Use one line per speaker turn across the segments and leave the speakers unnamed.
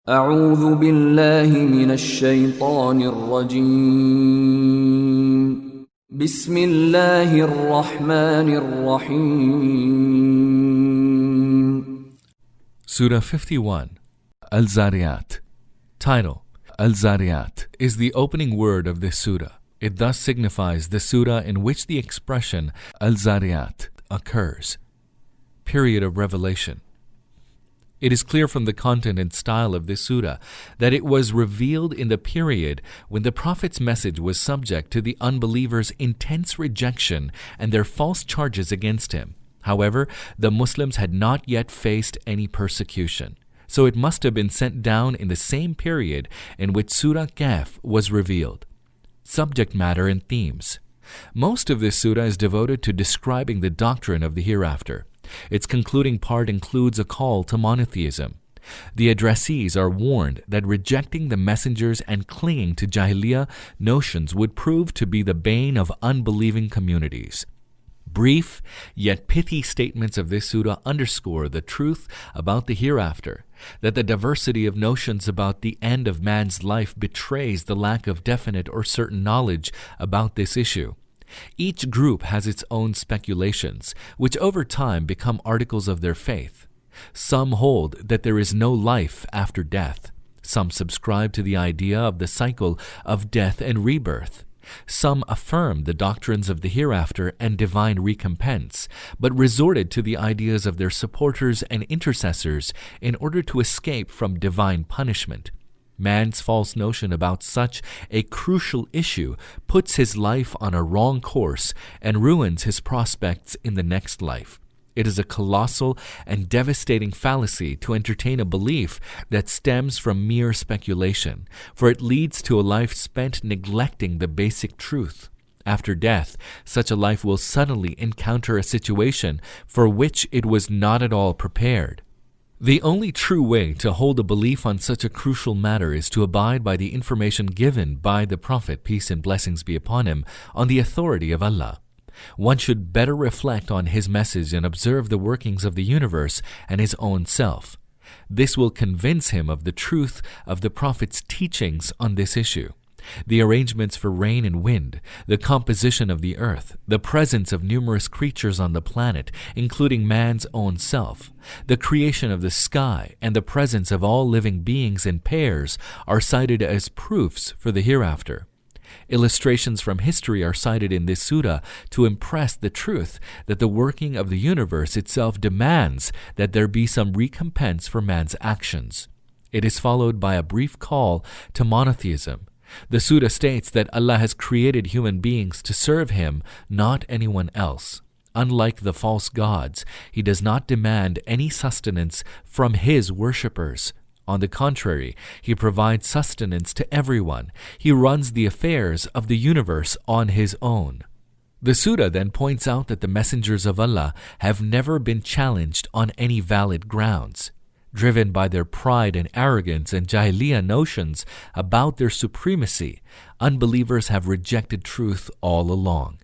أعوذ بالله من الشيطان الرجيم بسم الله الرحمن الرحيم
Surah 51, Adh-Dhariyat. Title: Adh-Dhariyat is the opening word of this surah. It thus signifies the surah in which the expression Adh-Dhariyat occurs. Period of revelation. It is clear from the content and style of this surah that it was revealed in the period when the Prophet's message was subject to the unbelievers' intense rejection and their false charges against him. However, the Muslims had not yet faced any persecution, so it must have been sent down in the same period in which Surah Kahf was revealed. Subject matter and themes. Most of this surah is devoted to describing the doctrine of the hereafter. Its concluding part includes a call to monotheism. The addressees are warned that rejecting the messengers and clinging to Jahiliyyah notions would prove to be the bane of unbelieving communities. Brief yet pithy statements of this surah underscore the truth about the hereafter, that the diversity of notions about the end of man's life betrays the lack of definite or certain knowledge about this issue. Each group has its own speculations, which over time become articles of their faith. Some hold that there is no life after death. Some subscribe to the idea of the cycle of death and rebirth. Some affirm the doctrines of the hereafter and divine recompense, but resorted to the ideas of their supporters and intercessors in order to escape from divine punishment. Man's false notion about such a crucial issue puts his life on a wrong course and ruins his prospects in the next life. It is a colossal and devastating fallacy to entertain a belief that stems from mere speculation, for it leads to a life spent neglecting the basic truth. After death, such a life will suddenly encounter a situation for which it was not at all prepared. The only true way to hold a belief on such a crucial matter is to abide by the information given by the Prophet, peace and blessings be upon him, on the authority of Allah. One should better reflect on his message and observe the workings of the universe and his own self. This will convince him of the truth of the Prophet's teachings on this issue. The arrangements for rain and wind, the composition of the earth, the presence of numerous creatures on the planet, including man's own self, the creation of the sky, and the presence of all living beings in pairs are cited as proofs for the hereafter. Illustrations from history are cited in this surah to impress the truth that the working of the universe itself demands that there be some recompense for man's actions. It is followed by a brief call to monotheism. The surah states that Allah has created human beings to serve Him, not anyone else. Unlike the false gods, He does not demand any sustenance from His worshippers. On the contrary, He provides sustenance to everyone. He runs the affairs of the universe on His own. The surah then points out that the messengers of Allah have never been challenged on any valid grounds. Driven by their pride and arrogance and Jahiliyyah notions about their supremacy, unbelievers have rejected truth all along.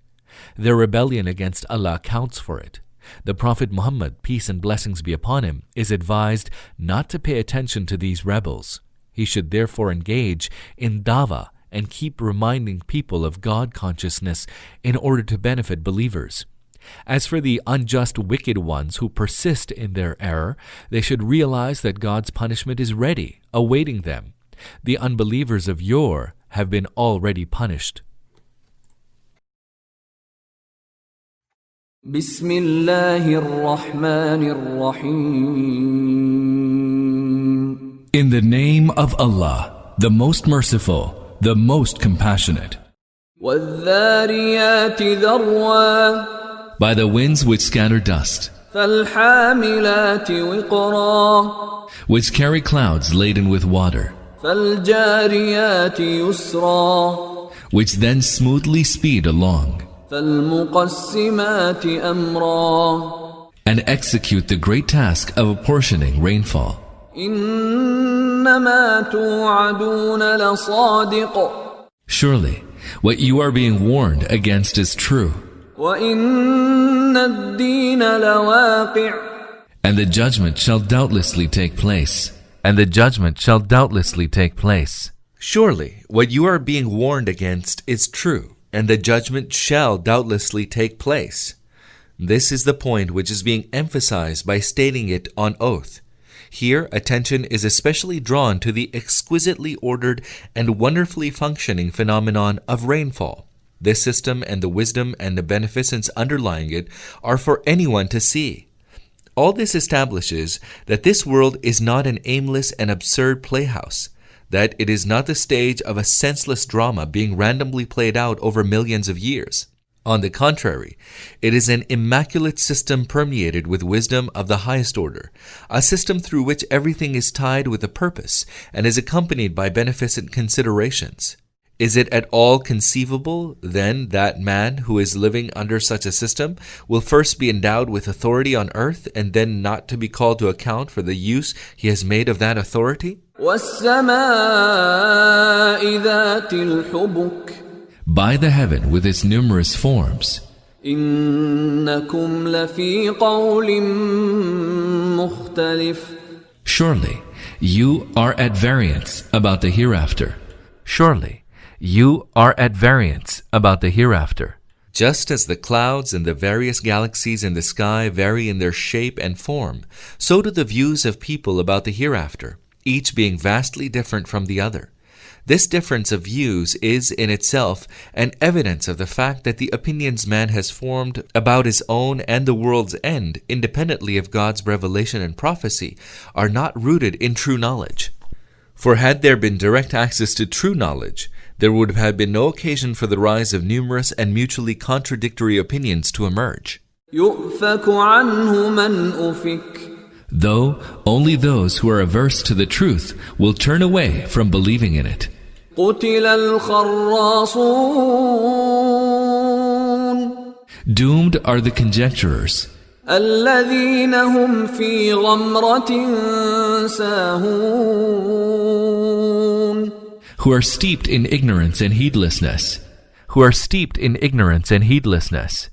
Their rebellion against Allah accounts for it. The Prophet Muhammad, peace and blessings be upon him, is advised not to pay attention to these rebels. He should therefore engage in dawah and keep reminding people of God consciousness in order to benefit believers. As for the unjust wicked ones who persist in their error, they should realize that God's punishment is ready, awaiting them. The unbelievers of yore have been already punished.
Bismillahir Rahmanir Rahim.
In the name of Allah, the most merciful, the most compassionate.
وَالذَّارِيَاتِ ذَرْوًا.
By the winds which scatter dust,
فَالْحَامِلَاتِ وِقْرًا.
which carry clouds laden with water,
فَالْجَارِيَاتِ يُسْرًا.
which then smoothly speed along,
فَالْمُقَسِّمَاتِ أَمْرًا.
and execute the great task of apportioning rainfall.
إِنَّمَا تُوعَدُونَ لَصَادِقٌ.
Surely, what you are being warned against is true.
وَإِنَّ الدِّينَ لَوَاقِعٌ.
And the judgment shall doubtlessly take place. and the judgment shall doubtlessly take place. Surely, what you are being warned against is true, and the judgment shall doubtlessly take place. This is the point which is being emphasized by stating it on oath. Here, attention is especially drawn to the exquisitely ordered and wonderfully functioning phenomenon of rainfall. This system and the wisdom and the beneficence underlying it are for anyone to see. All this establishes that this world is not an aimless and absurd playhouse, that it is not the stage of a senseless drama being randomly played out over millions of years. On the contrary, it is an immaculate system permeated with wisdom of the highest order, a system through which everything is tied with a purpose and is accompanied by beneficent considerations. Is it at all conceivable, then, that man who is living under such a system will first be endowed with authority on earth and then not to be called to account for the use he has made of that authority?
وَالسَّمَاءِ ذَاتِ الْحُبُكِ
By the heaven with its numerous forms.
إِنَّكُمْ لَفِي قَوْلٍ مُخْتَلِفٍ
Surely, you are at variance about the hereafter. Surely, you are at variance about the hereafter. Just as the clouds and the various galaxies in the sky vary in their shape and form, so do the views of people about the hereafter, each being vastly different from the other. This difference of views is in itself an evidence of the fact that the opinions man has formed about his own and the world's end, independently of God's revelation and prophecy, are not rooted in true knowledge. For had there been direct access to true knowledge, there would have been no occasion for the rise of numerous and mutually contradictory opinions to emerge.
يُؤْفَكُ عَنْهُ مَنْ أُفِكَ
Though only those who are averse to the truth will turn away from believing in it.
قُتِلَ الْخَرَّاصُونَ
Doomed are the conjecturers,
الَّذِينَ هُمْ فِي غَمْرَةٍ سَاهُونَ
who are steeped in ignorance and heedlessness. Who are steeped in ignorance and heedlessness.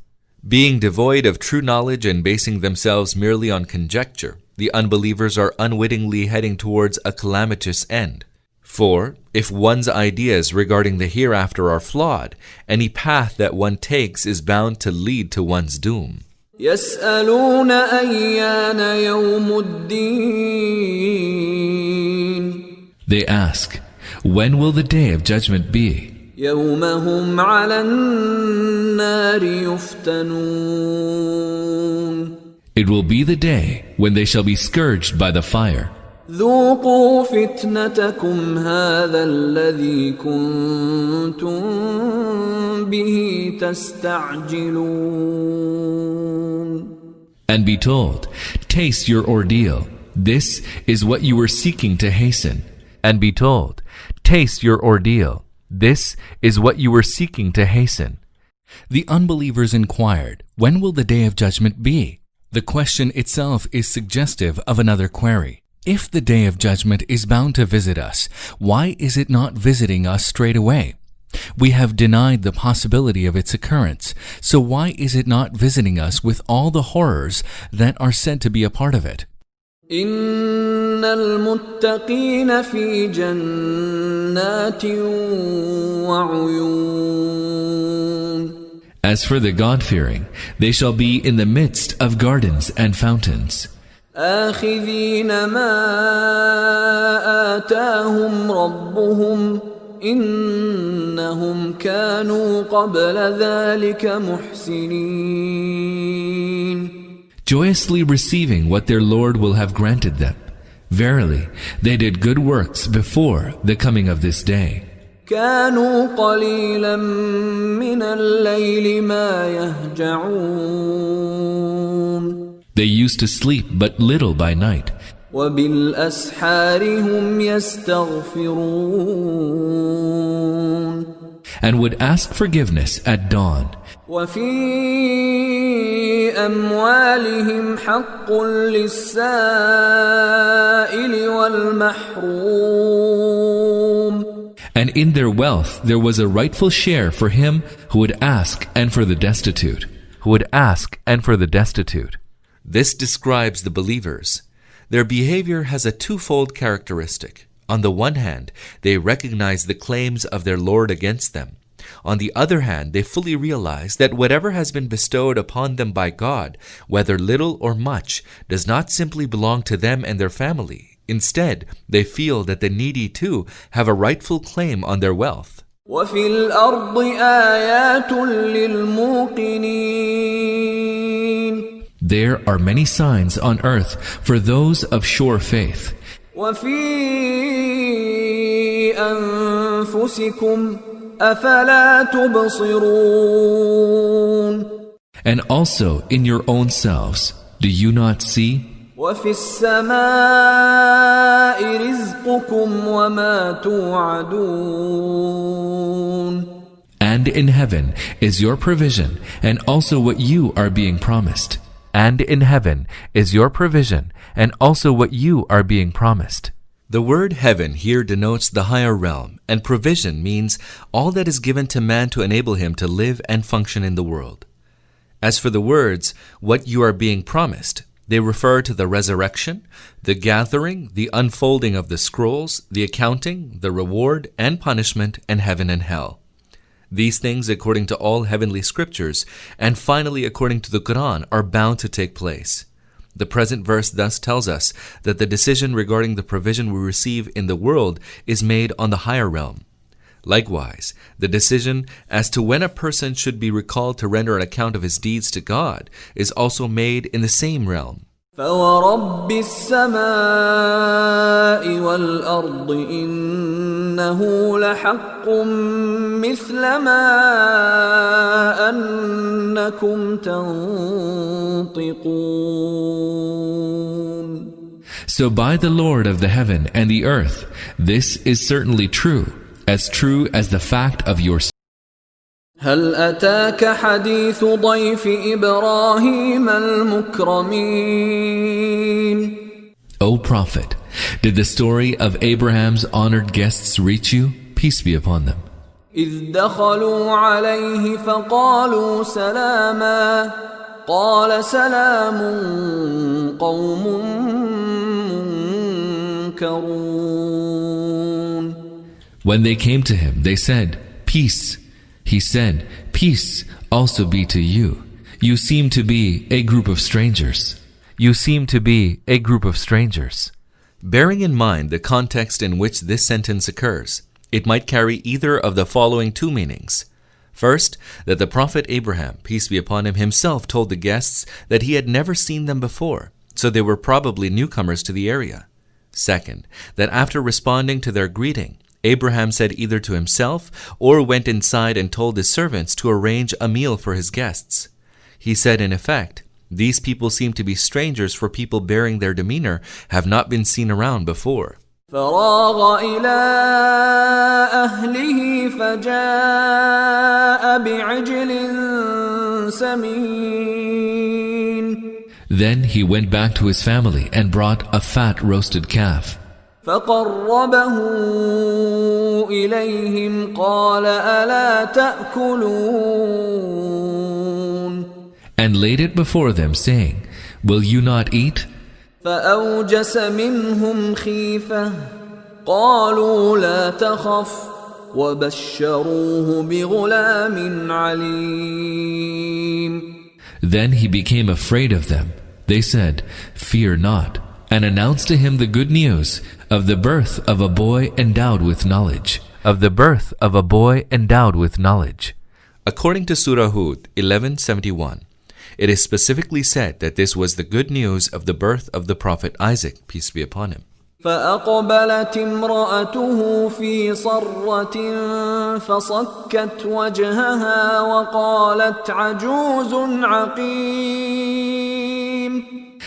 Being devoid of true knowledge and basing themselves merely on conjecture, the unbelievers are unwittingly heading towards a calamitous end. For, if one's ideas regarding the hereafter are flawed, any path that one takes is bound to lead to one's doom.
يَسْأَلُونَ أَيَّانَ يَوْمُ الدِّينِ
They ask, when will the day of judgment be?
يَوْمَ هُمْ عَلَى النَّارِ يُفْتَنُونَ
It will be the day when they shall be scourged by the fire.
ذُوقُوا فِتْنَتَكُمْ هَذَا الَّذِي كُنْتُمْ بِهِ تَسْتَعْجِلُونَ
And be told, taste your ordeal. This is what you were seeking to hasten. And be told, taste your ordeal. This is what you were seeking to hasten. The unbelievers inquired, when will the day of judgment be? The question itself is suggestive of another query. If the day of judgment is bound to visit us, why is it not visiting us straight away? We have denied the possibility of its occurrence, so why is it not visiting us with all the horrors that are said to be a part of it?
إِنَّ الْمُتَّقِينَ فِي جَنَّاتٍ وَعُيُونٍ
As for the God-fearing, they shall be in the midst of gardens and fountains.
آخِذِينَ مَا آتَاهُمْ رَبُّهُمْ إِنَّهُمْ كَانُوا قَبْلَ ذَلِكَ مُحْسِنِينَ
Joyously receiving what their Lord will have granted them. Verily, they did good works before the coming of this day.
كانوا قليلا من الليل ما يهجعون
They used to sleep but little by night.
وبالأسحار هم يستغفرون
And would ask forgiveness at dawn.
وفي أموالهم حق للسائل والمحروم
And in their wealth there was a rightful share for him who would ask and for the destitute. Who would ask and for the destitute. This describes the believers. Their behavior has a twofold characteristic. On the one hand, they recognize the claims of their Lord against them. On the other hand, they fully realize that whatever has been bestowed upon them by God, whether little or much, does not simply belong to them and their family. Instead, they feel that the needy too have a rightful claim on their wealth.
وفي الأرض آيات للموقنين.
There are many signs on earth for those of sure faith.
وفي أنفسكم أفلا تبصرون.
And also in your own selves, do you not see?
وفي السماء رزقكم وما توعدون.
And in heaven is your provision and also what you are being promised. And in heaven is your provision and also what you are being promised. The word heaven here denotes the higher realm, and provision means all that is given to man to enable him to live and function in the world. As for the words, what you are being promised, they refer to the resurrection, the gathering, the unfolding of the scrolls, the accounting, the reward and punishment, and heaven and hell. These things, according to all heavenly scriptures, and finally according to the Quran, are bound to take place. The present verse thus tells us that the decision regarding the provision we receive in the world is made on the higher realm. Likewise, the decision as to when a person should be recalled to render an account of his deeds to God is also made in the same realm.
فورب السماء والأرض إنه لحق مثل ما أنكم تنطقون.
So by the Lord of the heaven and the earth, this is certainly true as the fact of your speech.
هل أتاك حديث ضيف إبراهيم المكرمين.
O Prophet, did the story of Abraham's honored guests reach you? Peace be upon them.
إذ دخلوا عليه فقالوا سلاما قال سلام قوم منكرون.
When they came to him, they said, Peace. He said, Peace also be to you. You seem to be a group of strangers. You seem to be a group of strangers. Bearing in mind the context in which this sentence occurs, it might carry either of the following two meanings. First, that the Prophet Abraham, peace be upon him, himself told the guests that he had never seen them before, so they were probably newcomers to the area. Second, that after responding to their greeting, Abraham said either to himself or went inside and told his servants to arrange a meal for his guests. He said in effect, these people seem to be strangers, for people bearing their demeanor have not been seen around before.
فراغ إلى أهله فجاء بعجل سمين.
Then he went back to his family and brought a fat roasted calf.
فقربه إليهم قال ألا تأكلون.
And laid it before them, saying, Will you not eat?
فأوجس منهم خيفة قالوا لا تخف وبشروه بغلام عليم.
Then he became afraid of them. They said, Fear not, and announced to him the good news of the birth of a boy endowed with knowledge. According to Surah Hud 1171, it is specifically said that this was the good news of the birth of the Prophet Isaac, peace be upon him.
فأقبلت امرأته في صرة فصكت وجهها وقالت عجوز عقيم.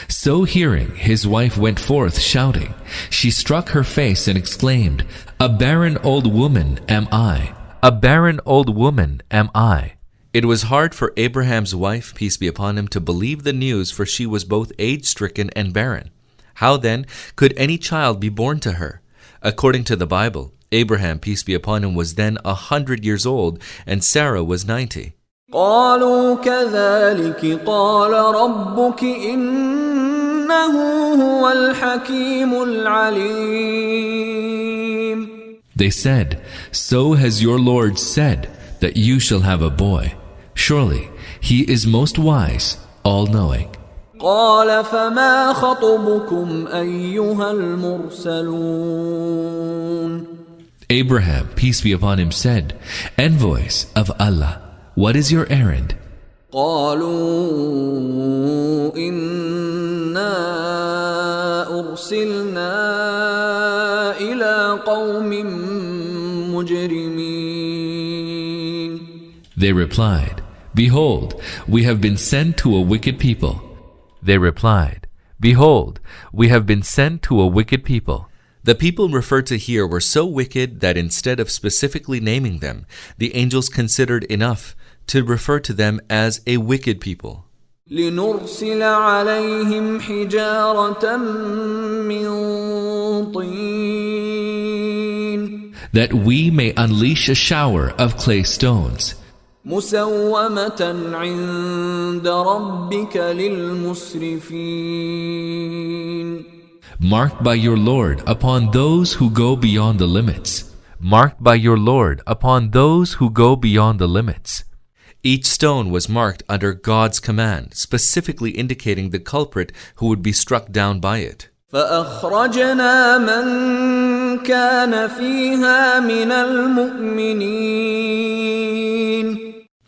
So hearing, his wife went forth shouting. She struck her face and exclaimed, A barren old woman am I. A barren old woman am I. It was hard for Abraham's wife, peace be upon him, to believe the news, for she was both age-stricken and barren. How then could any child be born to her? According to the Bible, Abraham, peace be upon him, was then 100 years old, and Sarah was
90. قالوا كذلك قال ربك إنه إنه هو الحكيم العليم.
They said, "So has your Lord said that you shall have a boy. Surely he is most wise, all-knowing."
قال فما خطبكم أيها المرسلون.
Abraham, peace be upon him, said, "Envoys of Allah, what is your errand?"
قالوا إنا أرسلنا إلى قوم مجرمين.
They replied, "Behold, we have been sent to a wicked people." They replied, "Behold, we have been sent to a wicked people." The people referred to here were so wicked that instead of specifically naming them, the angels considered enough to refer to them as a wicked people.
لنرسل عليهم حجارة من طين.
That we may unleash a shower of clay stones.
مسومة عند ربك للمسرفين.
Marked by your Lord upon those who go beyond the limits. Marked by your Lord upon those who go beyond the limits. Each stone was marked under God's command, specifically indicating the culprit who would be struck down by it.
فأخرجنا من كان فيها من المؤمنين.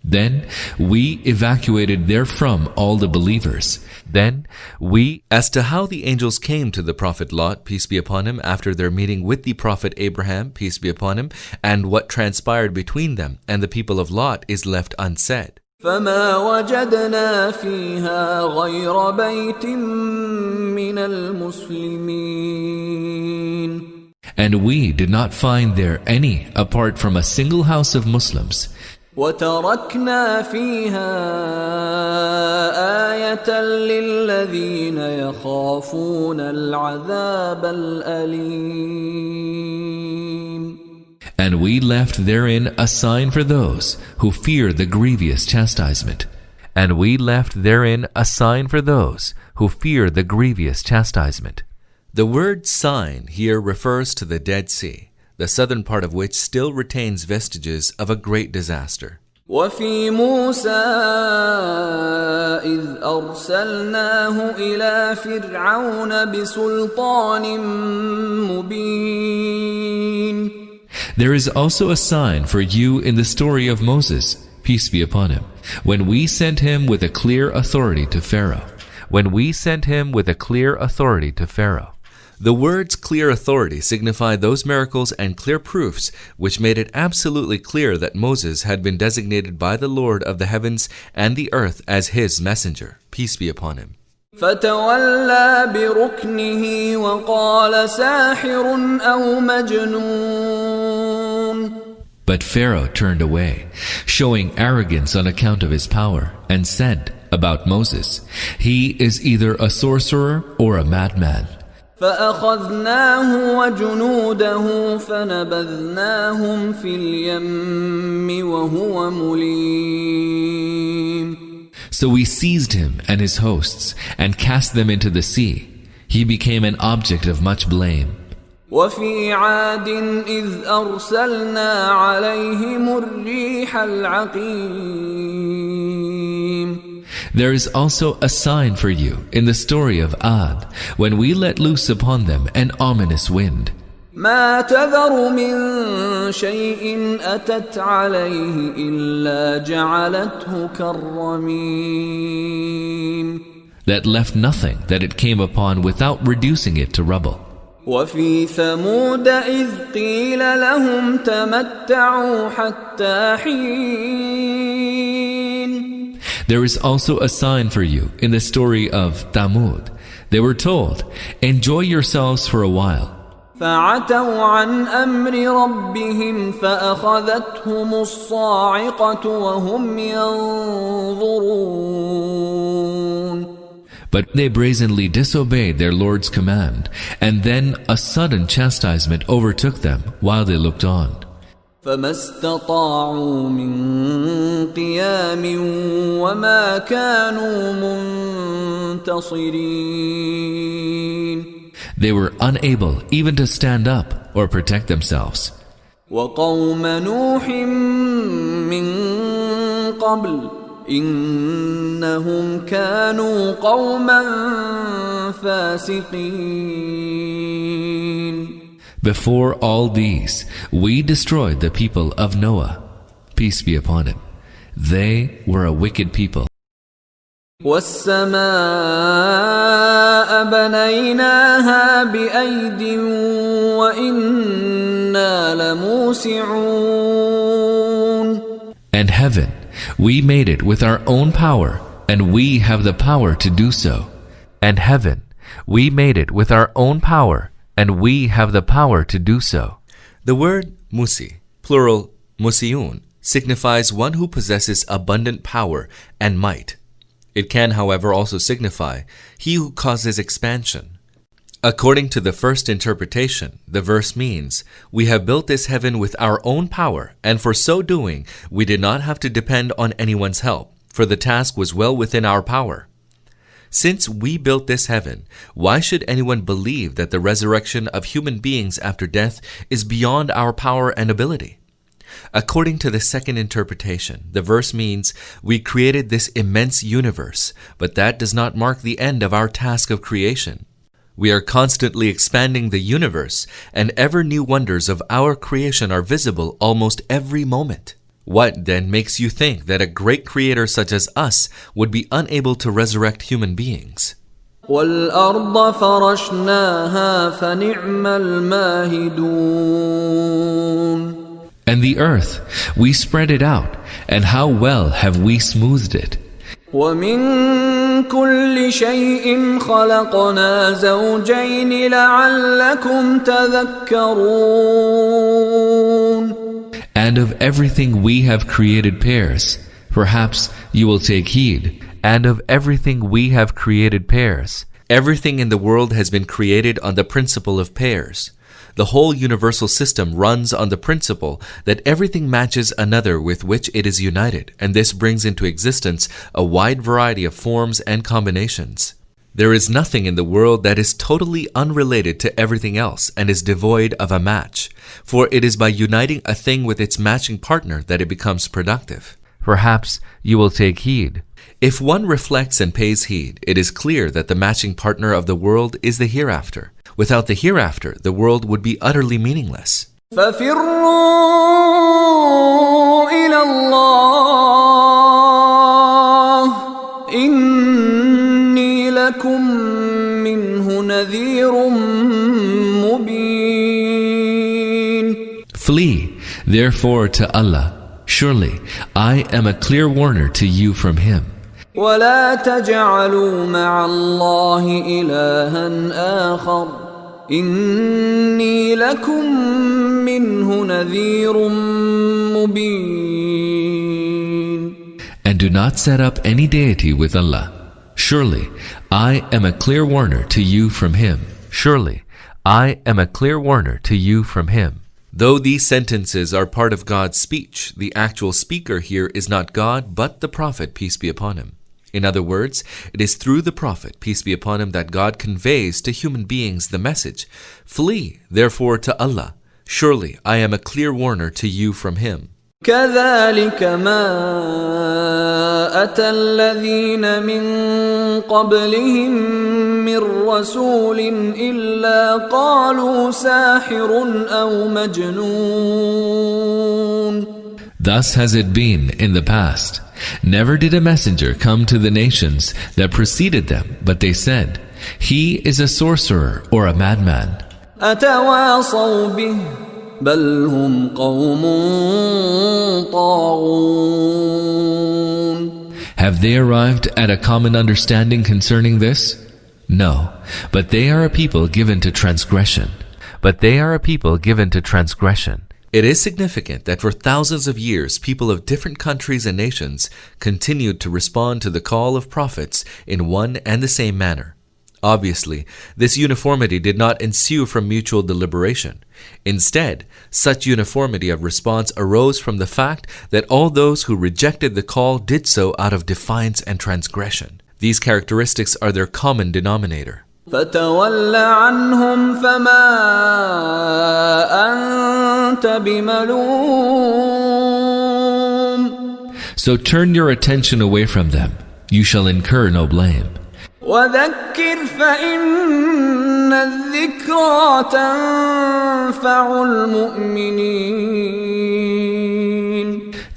Then we evacuated therefrom all the believers. As to how the angels came to the Prophet Lot, peace be upon him, after their meeting with the Prophet Abraham, peace be upon him, and what transpired between them and the people of Lot is left unsaid.
فما وجدنا فيها غير بيت من المسلمين.
And we did not find there any apart from a single house of Muslims.
وتركنا فيها آية للذين يخافون العذاب الأليم.
And we left therein a sign for those who fear the grievous chastisement. And we left therein a sign for those who fear the grievous chastisement. The word sign here refers to the Dead Sea, the southern part of which still retains vestiges of a great disaster.
وفي موسى إذ أرسلناه إلى فرعون بسلطان مبين.
There is also a sign for you in the story of Moses, peace be upon him, when we sent him with a clear authority to Pharaoh. When we sent him with a clear authority to Pharaoh. The words clear authority signify those miracles and clear proofs which made it absolutely clear that Moses had been designated by the Lord of the heavens and the earth as his messenger, peace be upon him.
فتولى بركنه وقال ساحر أو مجنون.
But Pharaoh turned away, showing arrogance on account of his power, and said about Moses, "He is either a sorcerer or a madman."
فأخذناه وجنوده فنبذناهم في اليم وهو مليم.
So we seized him and his hosts and cast them into the sea. He became an object of much blame.
وفي عاد إذ أرسلنا عليهم الريح العقيم.
There is also a sign for you in the story of Adh, when we let loose upon them an ominous wind.
ما تذر من شيء أتت عليه إلا جعلته كالرميم.
That left nothing that it came upon without reducing it to rubble.
وفي ثمود إذ قيل لهم تمتعوا حتى حين.
There is also a sign for you in the story of Thamud. They were told, "Enjoy yourselves for a while."
فعتوا عن أمر ربهم فأخذتهم الصاعقة وهم ينظرون.
But they brazenly disobeyed their Lord's command, and then a sudden chastisement overtook them while they looked on.
فما استطاعوا من قيام وما كانوا منتصرين.
They were unable even to stand up or protect themselves.
وقوم نوح من قبل إنهم كانوا قوما فاسقين.
Before all these, we destroyed the people of Noah, peace be upon him. They were a wicked people.
والسماء بنيناها بأيد وإنا لموسعون.
And heaven, we made it with our own power, and we have the power to do so. And heaven, we made it with our own power, and we have the power to do so. The word musi, plural musiun, signifies one who possesses abundant power and might. It can, however, also signify he who causes expansion. According to the first interpretation, the verse means, we have built this heaven with our own power, and for so doing, we did not have to depend on anyone's help, for the task was well within our power. Since we built this heaven, why should anyone believe that the resurrection of human beings after death is beyond our power and ability? According to the second interpretation, the verse means, we created this immense universe, but that does not mark the end of our task of creation. We are constantly expanding the universe, and ever new wonders of our creation are visible almost every moment. What then makes you think that a great creator such as us would be unable to resurrect human beings?
وَالْأَرْضَ فَرَشْنَاهَا فَنِعْمَ الْمَاهِدُونَ.
And the earth, we spread it out, and how well have we smoothed it.
وَمِن كُلِّ شَيْءٍ خَلَقْنَا زَوْجَيْنِ لَعَلَّكُمْ تَذَكَّرُونَ.
And of everything we have created pairs, perhaps you will take heed. And of everything we have created pairs. Everything in the world has been created on the principle of pairs. The whole universal system runs on the principle that everything matches another with which it is united, and this brings into existence a wide variety of forms and combinations. There is nothing in the world that is totally unrelated to everything else and is devoid of a match, for it is by uniting a thing with its matching partner that it becomes productive. Perhaps you will take heed. If one reflects and pays heed, it is clear that the matching partner of the world is the hereafter. Without the hereafter, the world would be utterly meaningless.
فَفِرُّوا إِلَى اللَّهِ إِنِّي لَكُمْ مِنْهُ نَذِيرٌ مُبِينٌ.
Flee, therefore, to Allah. Surely, I am a clear warner to you from Him.
ولا تجعلوا مع الله إلها آخر إني لكم منه نذير مبين.
And do not set up any deity with Allah. Surely, I am a clear warner to you from Him. Surely, I am a clear warner to you from Him. Though these sentences are part of God's speech, the actual speaker here is not God, but the Prophet, peace be upon him. In other words, it is through the Prophet, peace be upon him, that God conveys to human beings the message. Flee, therefore, to Allah. Surely, I am a clear warner to you from Him.
كذلك ما أتى الذين من قبلهم من رسول إلا قالوا ساحر أو مجنون.
Thus has it been in the past. Never did a messenger come to the nations that preceded them, but they said, he is a sorcerer or a madman.
أتواصوا به بل هم قوم طاغون.
Have they arrived at a common understanding concerning this? No, but they are a people given to transgression. It is significant that for thousands of years, people of different countries and nations continued to respond to the call of prophets in one and the same manner. Obviously, this uniformity did not ensue from mutual deliberation. Instead, such uniformity of response arose from the fact that all those who rejected the call did so out of defiance and transgression. These characteristics are their common denominator.
فَتَوَلَّ عَنْهُمْ فَمَا أَنْتَ بِمَلُومٍ.
So turn your attention away from them. You shall incur no blame.
وَذَكِّرْ فَإِنَّ الذِّكْرَى تَنْفَعُ الْمُؤْمِنِينَ.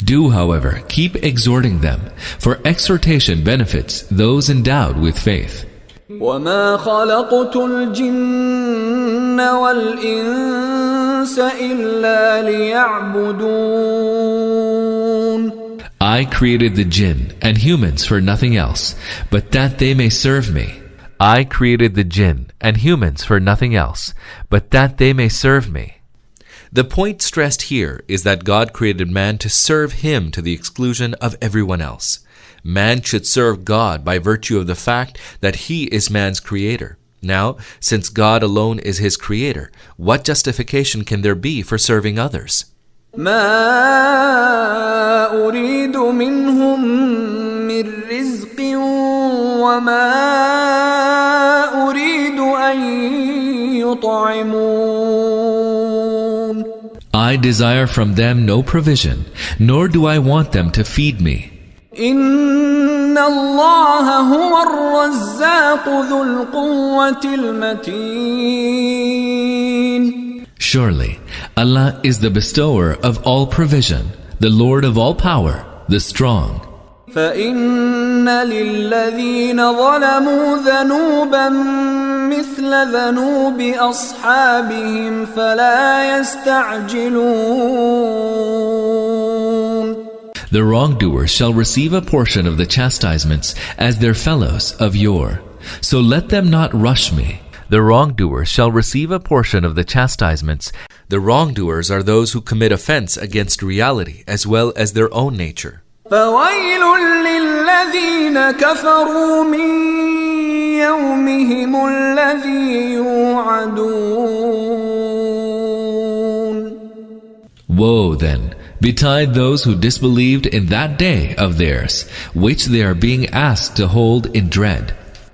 Do, however, keep exhorting them, for exhortation benefits those endowed with faith.
وَمَا خَلَقْتُ الْجِنَّ وَالْإِنسَ إِلَّا لِيَعْبُدُونَ.
I created the jinn and humans for nothing else, but that they may serve me. I created the jinn and humans for nothing else, but that they may serve me. The point stressed here is that God created man to serve him to the exclusion of everyone else. Man should serve God by virtue of the fact that he is man's creator. Now, since God alone is his creator, what justification can there be for serving others?
ما أريد منهم من رزق وما أريد أن يطعمون.
I desire from them no provision, nor do I want them to feed me.
إن الله هو الرزاق ذو القوة المتين.
Surely, Allah is the bestower of all provision, the Lord of all power, the strong.
فإن للذين ظلموا ذنوبا مثل ذنوب أصحابهم فلا يستعجلون.
The wrongdoers shall receive a portion of the chastisements as their fellows of yore. So let them not rush me. The wrongdoers shall receive a portion of the chastisements. The wrongdoers are those who commit offense against reality as well as their own nature.
فويل للذين كفروا من يومهم الذي يوعدون.
Woe then betide those who disbelieved in that day of theirs, which they are being asked to hold in dread.